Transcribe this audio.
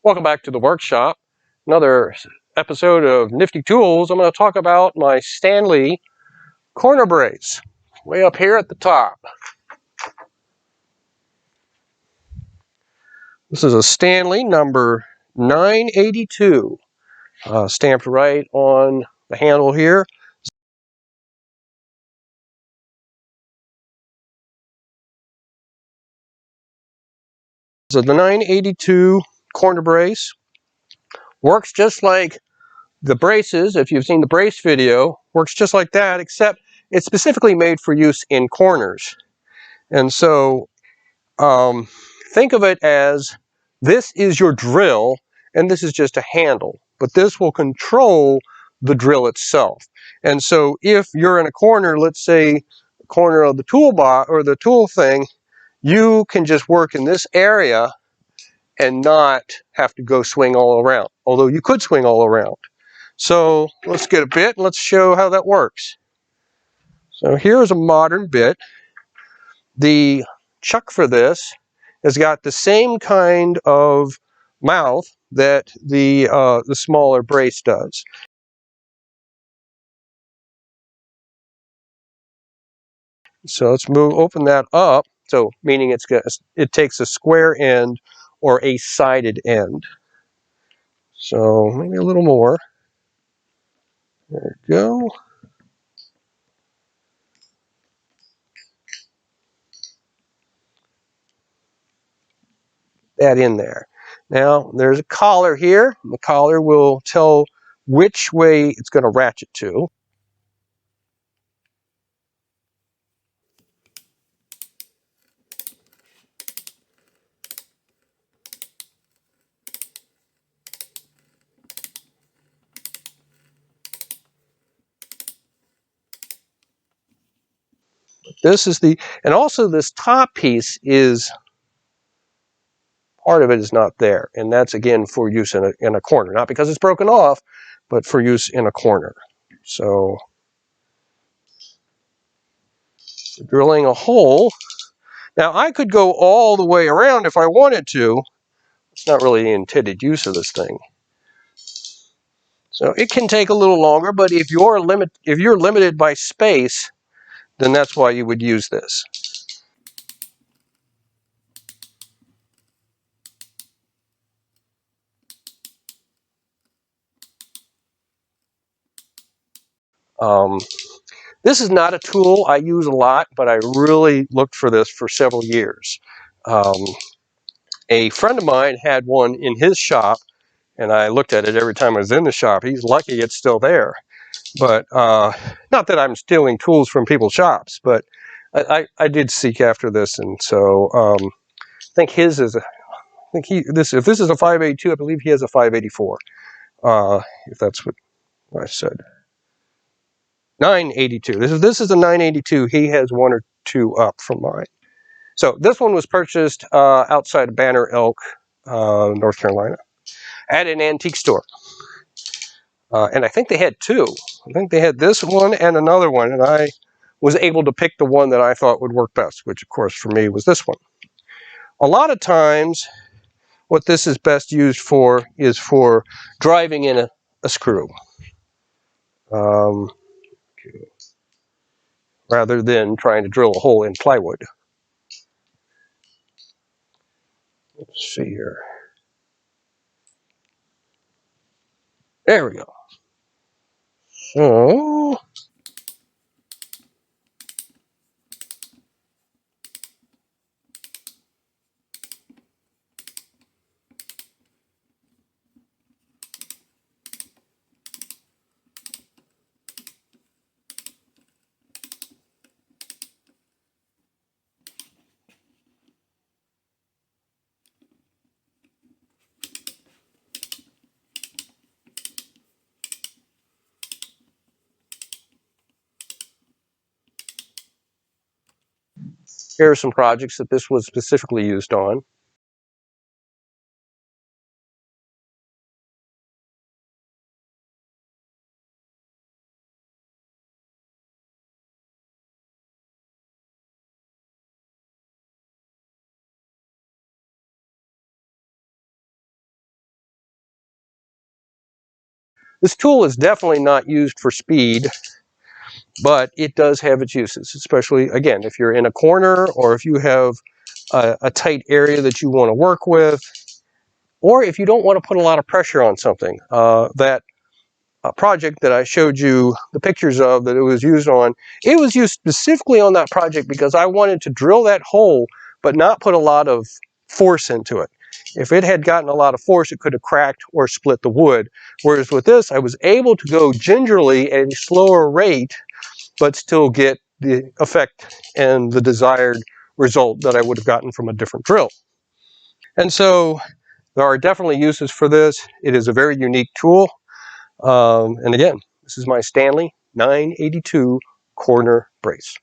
Welcome back to the workshop. Another episode of Nifty Tools. I'm going to talk about my Stanley corner brace, way up here at the top. This is a Stanley number 982, stamped right on the handle here. So the 982 corner brace works just like the braces. If you've seen the brace video, works just like that, except it's specifically made for use in corners. And so think of it as this is your drill and this is just a handle, but this will control the drill itself. And so if you're in a corner, let's say the corner of the toolbox or the tool thing, you can just work in this area and not have to go swing all around, although you could swing all around. So let's get a bit and let's show how that works. So here's a modern bit. The chuck for this has got the same kind of mouth that the smaller brace does. So let's open that up. So meaning it takes a square end or a sided end. So maybe a little more. There we go. That in there. Now there's a collar here. The collar will tell which way it's going to ratchet to. This is and also this top piece is, part of it is not there, and that's again for use in a corner, not because it's broken off, but for use in a corner. So drilling a hole. Now I could go all the way around if I wanted to. It's not really the intended use of this thing. So it can take a little longer, but if you're limited by space, then that's why you would use this. This is not a tool I use a lot, but I really looked for this for several years. A friend of mine had one in his shop, and I looked at it every time I was in the shop. He's lucky it's still there. But not that I'm stealing tools from people's shops, but I did seek after this, and so I think his is if this is a 582, I believe he has a 584. If that's what I said. 982. This is a 982. He has one or two up from mine. So this one was purchased outside of Banner Elk, North Carolina, at an antique store. And I think they had two. I think they had this one and another one, and I was able to pick the one that I thought would work best, which of course for me was this one. A lot of times what this is best used for is for driving in a screw. Rather than trying to drill a hole in plywood. Let's see here. There we go. So here are some projects that this was specifically used on. This tool is definitely not used for speed, but it does have its uses, especially, again, if you're in a corner or if you have a tight area that you want to work with, or if you don't want to put a lot of pressure on something. That project that I showed you the pictures of that it was used on, it was used specifically on that project because I wanted to drill that hole but not put a lot of force into it. If it had gotten a lot of force, it could have cracked or split the wood. Whereas with this, I was able to go gingerly at a slower rate but still get the effect and the desired result that I would have gotten from a different drill. And so there are definitely uses for this. It is a very unique tool. And again, this is my Stanley 982 corner brace.